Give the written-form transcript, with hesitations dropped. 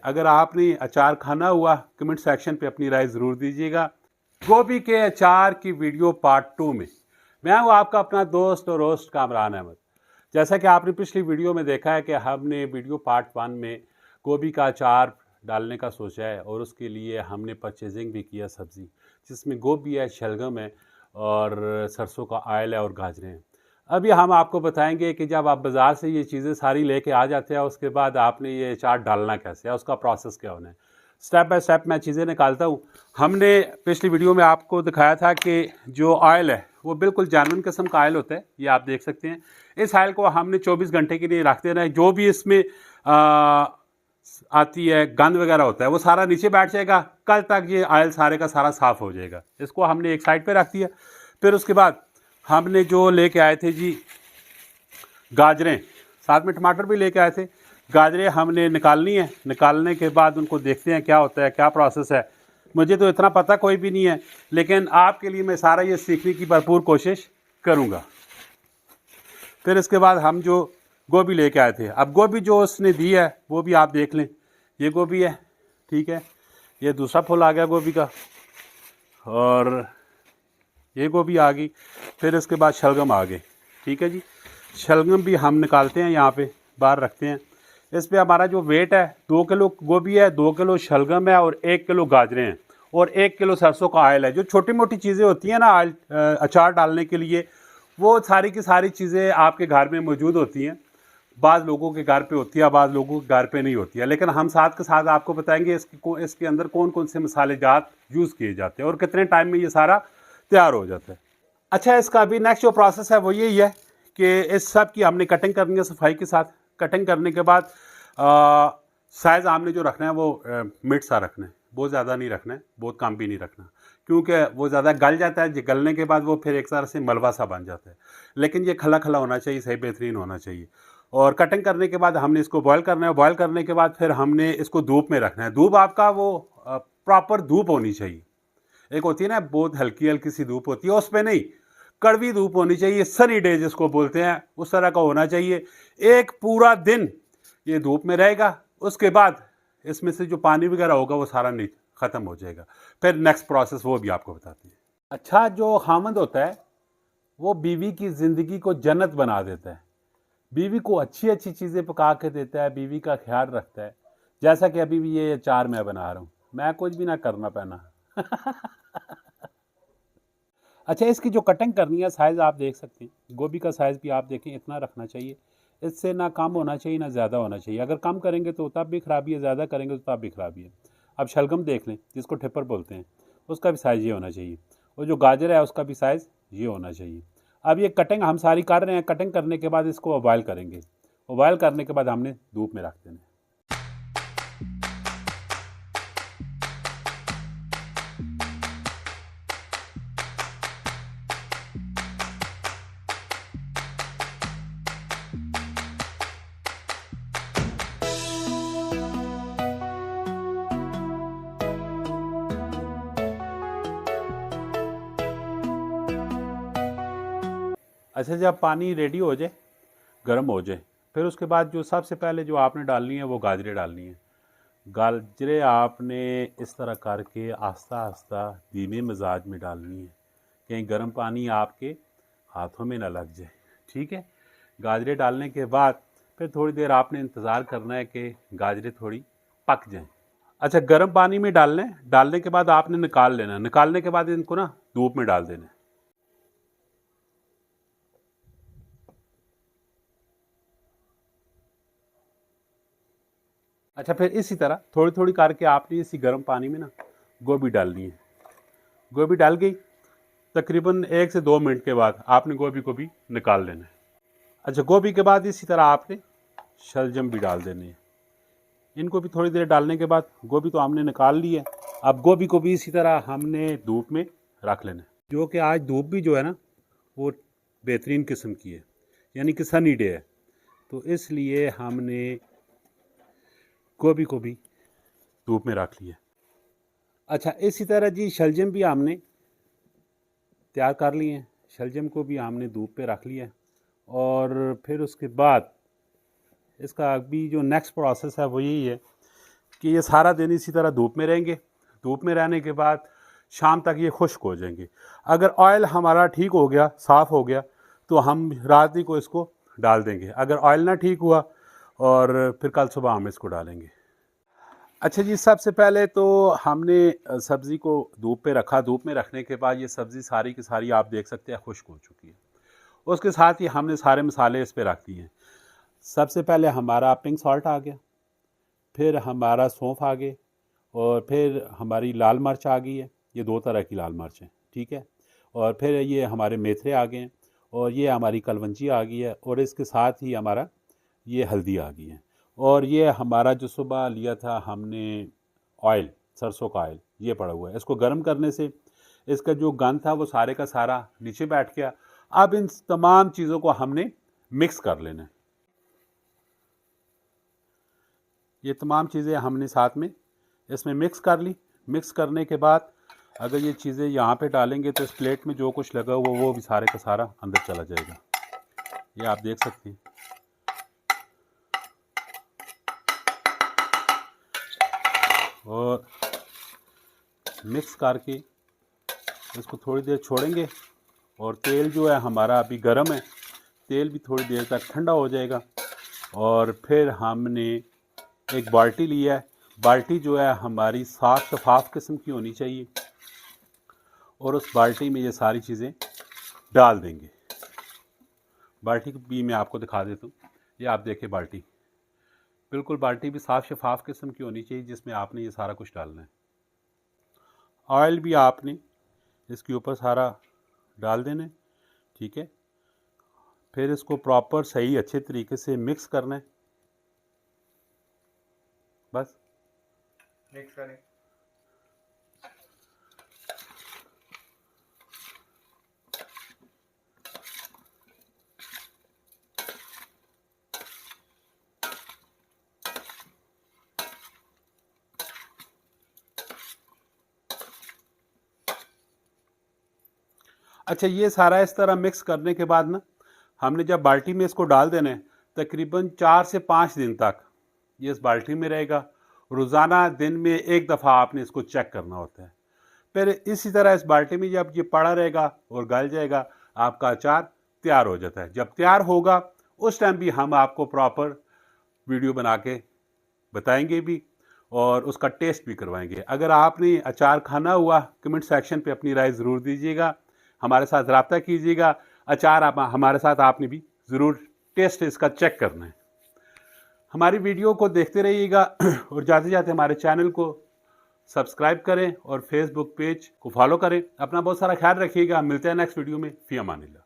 अगर आपने अचार खाना हुआ कमेंट सेक्शन पे अपनी राय ज़रूर दीजिएगा। गोभी के अचार की वीडियो पार्ट 2 में मैं हूँ आपका अपना दोस्त और होस्ट कामरान अहमद। जैसा कि आपने पिछली वीडियो में देखा है कि हमने वीडियो पार्ट 1 में गोभी का अचार डालने का सोचा है और उसके लिए हमने परचेजिंग भी किया सब्ज़ी, जिसमें गोभी है, शलगम है और सरसों का ऑयल है और गाजरें हैं। अभी हम आपको बताएंगे कि जब आप बाज़ार से ये चीज़ें सारी लेके आ जाते हैं उसके बाद आपने ये अचार डालना कैसे है, उसका प्रोसेस क्या होना है। स्टेप बाय स्टेप मैं चीज़ें निकालता हूँ। हमने पिछली वीडियो में आपको दिखाया था कि जो ऑयल है वो बिल्कुल जेन्युइन किस्म का ऑयल होता है, ये आप देख सकते हैं। इस ऑयल को हमने 24 घंटे के लिए रख देना है। जो भी इसमें आती है गंद वगैरह होता है वो सारा नीचे बैठ जाएगा। कल तक ये ऑयल सारे का सारा साफ़ हो जाएगा। इसको हमने एक साइड पे रख दिया। फिर उसके बाद हमने जो लेके आए थे जी गाजरें, साथ में टमाटर भी लेके आए थे। गाजरें हमने निकालनी है। निकालने के बाद उनको देखते हैं क्या होता है, क्या प्रोसेस है। मुझे तो इतना पता कोई भी नहीं है, लेकिन आपके लिए मैं सारा ये सीखने की भरपूर कोशिश करूँगा। फिर इसके बाद हम जो गोभी लेके आए थे, अब गोभी जो उसने दी है वो भी आप देख लें। ये गोभी है, ठीक है। ये दूसरा फूल आ गया गोभी का और ये गोभी आ गई। फिर इसके बाद शलगम आ गए, ठीक है जी। शलगम भी हम निकालते हैं, यहाँ पे बाहर रखते हैं। इस पे हमारा जो वेट है 2 किलो गोभी है, 2 किलो शलगम है और 1 किलो गाजरें हैं और 1 किलो सरसों का ऑयल है। जो छोटी मोटी चीज़ें होती हैं ना अचार डालने के लिए, वो सारी की सारी चीज़ें आपके घर में मौजूद होती हैं। बाज़ लोगों के घर पे होती है, बाज़ लोगों के घर पे नहीं होती है, लेकिन हम साथ के साथ आपको बताएंगे इसके अंदर कौन कौन से मसाले जात यूज़ किए जाते हैं और कितने टाइम में ये सारा तैयार हो जाता है। अच्छा, इसका अभी नेक्स्ट जो प्रोसेस है वो यही है कि इस सब की हमने कटिंग करनी है सफाई के साथ। कटिंग करने के बाद साइज़ हमने जो रखना है वो मिड सा रखना है, बहुत ज़्यादा नहीं रखना है, बहुत कम भी नहीं रखना, क्योंकि वो ज़्यादा गल जाता है। गलने के बाद वो फिर एक तरह से मलबा सा बन जाता है। लेकिन ये खला खला होना चाहिए, सही बेहतरीन होना चाहिए। और कटिंग करने के बाद हमने इसको बॉयल करना है। बॉयल करने के बाद फिर हमने इसको धूप में रखना है। धूप आपका वो प्रॉपर धूप होनी चाहिए। एक होती है ना बहुत हल्की हल्की सी धूप होती है, उस पर नहीं, कड़वी धूप होनी चाहिए। सनी डे जिसको बोलते हैं उस तरह का होना चाहिए। एक पूरा दिन ये धूप में रहेगा, उसके बाद इसमें से जो पानी वगैरह होगा वो सारा नहीं ख़त्म हो जाएगा। फिर नेक्स्ट प्रोसेस वो भी आपको बताते हैं। अच्छा, जो खामद होता है वो बीवी की ज़िंदगी को जन्नत बना देता है। बीवी को अच्छी अच्छी चीज़ें पका के देता है, बीवी का ख्याल रखता है। जैसा कि अभी भी ये अचार मैं बना रहा हूँ, मैं कुछ भी ना करना पैना। अच्छा, इसकी जो कटिंग करनी है, साइज़ आप देख सकते हैं। गोभी का साइज़ भी आप देखें, इतना रखना चाहिए। इससे ना कम होना चाहिए ना ज़्यादा होना चाहिए। अगर कम करेंगे तो तब भी खराबी है, ज़्यादा करेंगे तो तब भी खराबी है। अब शलगम देख लें, जिसको ठिप्पर बोलते हैं, उसका भी साइज़ ये होना चाहिए और जो गाजर है उसका भी साइज़ ये होना चाहिए। अब ये कटिंग हम सारी कर रहे हैं। कटिंग करने के बाद इसको बॉयल करेंगे। बॉयल करने के बाद हमने धूप में रख देना है। अच्छा, जब पानी रेडी हो जाए, गर्म हो जाए, फिर उसके बाद जो सबसे पहले जो आपने डालनी है वो गाजरें डालनी है। गाजरें आपने इस तरह करके आस्ता आस्ता धीमे मिजाज में डालनी है, कहीं गर्म पानी आपके हाथों में ना लग जाए, ठीक है। गाजरें डालने के बाद फिर थोड़ी देर आपने इंतज़ार करना है कि गाजरें थोड़ी पक जाएं। अच्छा, गर्म पानी में डालने के बाद आपने निकाल लेना। निकालने के बाद इनको ना धूप में डाल देना। अच्छा, फिर इसी तरह थोड़ी थोड़ी करके आपने इसी गर्म पानी में ना गोभी डालनी है। गोभी डाल गई, तकरीबन 1 से 2 मिनट के बाद आपने गोभी को भी निकाल लेना है। अच्छा, गोभी के बाद इसी तरह आपने शलजम भी डाल देने हैं। इनको भी थोड़ी देर डालने के बाद गोभी तो हमने निकाल ली है। अब गोभी को भी इसी तरह हमने धूप में रख लेना है। जो कि आज धूप भी जो है ना वो बेहतरीन किस्म की है, यानी कि सनी डे है, तो इसलिए हमने गोभी को भी धूप में रख लिया। अच्छा, इसी तरह जी शलजम भी हमने तैयार कर लिए हैं। शलजम को भी हमने धूप पे रख लिया और फिर उसके बाद इसका अभी जो नेक्स्ट प्रोसेस है वो यही है कि ये सारा दिन इसी तरह धूप में रहेंगे। धूप में रहने के बाद शाम तक ये खुश्क हो जाएंगे। अगर ऑयल हमारा ठीक हो गया, साफ़ हो गया, तो हम रात ही को इसको डाल देंगे। अगर ऑयल ना ठीक हुआ और फिर कल सुबह हम इसको डालेंगे। अच्छा जी, सबसे पहले तो हमने सब्ज़ी को धूप पे रखा। धूप में रखने के बाद ये सब्ज़ी सारी की सारी आप देख सकते हैं खुश्क हो चुकी है। उसके साथ ही हमने सारे मसाले इस पे रख दिए हैं। सबसे पहले हमारा पिंक सॉल्ट आ गया, फिर हमारा सौंफ आ गए, और फिर हमारी लाल मिर्च आ गई है। ये 2 तरह की लाल मिर्च है, ठीक है। और फिर ये हमारे मेथरे आ गए हैं, और ये हमारी कलवंजी आ गई है, और इसके साथ ही हमारा ये हल्दी आ गई है। और ये हमारा जो सुबह लिया था हमने ऑयल, सरसों का ऑयल, ये पड़ा हुआ है। इसको गर्म करने से इसका जो गंध था वो सारे का सारा नीचे बैठ गया। अब इन तमाम चीज़ों को हमने मिक्स कर लेना है। ये तमाम चीज़ें हमने साथ में इसमें मिक्स कर ली। मिक्स करने के बाद अगर ये चीज़ें यहाँ पे डालेंगे तो इस प्लेट में जो कुछ लगा हुआ वो भी सारे का सारा अंदर चला जाएगा। ये आप देख सकते हैं। और मिक्स करके इसको थोड़ी देर छोड़ेंगे, और तेल जो है हमारा अभी गर्म है, तेल भी थोड़ी देर तक ठंडा हो जाएगा। और फिर हमने एक बाल्टी लिया है। बाल्टी जो है हमारी साफ शफाफ किस्म की होनी चाहिए, और उस बाल्टी में ये सारी चीज़ें डाल देंगे। बाल्टी भी मैं आपको दिखा देता हूँ। ये आप देखें बाल्टी, बिल्कुल बाल्टी भी साफ शफाफ किस्म की होनी चाहिए, जिसमें आपने ये सारा कुछ डालना है। ऑयल भी आपने इसके ऊपर सारा डाल देना है, ठीक है। फिर इसको प्रॉपर सही अच्छे तरीके से मिक्स करना है, बस मिक्स करें। अच्छा, ये सारा इस तरह मिक्स करने के बाद ना हमने जब बाल्टी में इसको डाल देना है, तकरीबन 4 से 5 दिन तक ये इस बाल्टी में रहेगा। रोज़ाना दिन में एक दफ़ा आपने इसको चेक करना होता है। फिर इसी तरह इस बाल्टी में जब ये पड़ा रहेगा और गल जाएगा, आपका अचार तैयार हो जाता है। जब तैयार होगा उस टाइम भी हम आपको प्रॉपर वीडियो बना के बताएंगे भी, और उसका टेस्ट भी करवाएंगे। अगर आपने अचार खाना हुआ, कमेंट सेक्शन पे अपनी राय ज़रूर दीजिएगा, हमारे साथ रब्ता कीजिएगा। अचार आप हमारे साथ आपने भी ज़रूर टेस्ट इसका चेक करना है। हमारी वीडियो को देखते रहिएगा, और जाते जाते हमारे चैनल को सब्सक्राइब करें और फेसबुक पेज को फॉलो करें। अपना बहुत सारा ख्याल रखिएगा। मिलते हैं नेक्स्ट वीडियो में। फ़ी अमानिल्लाह।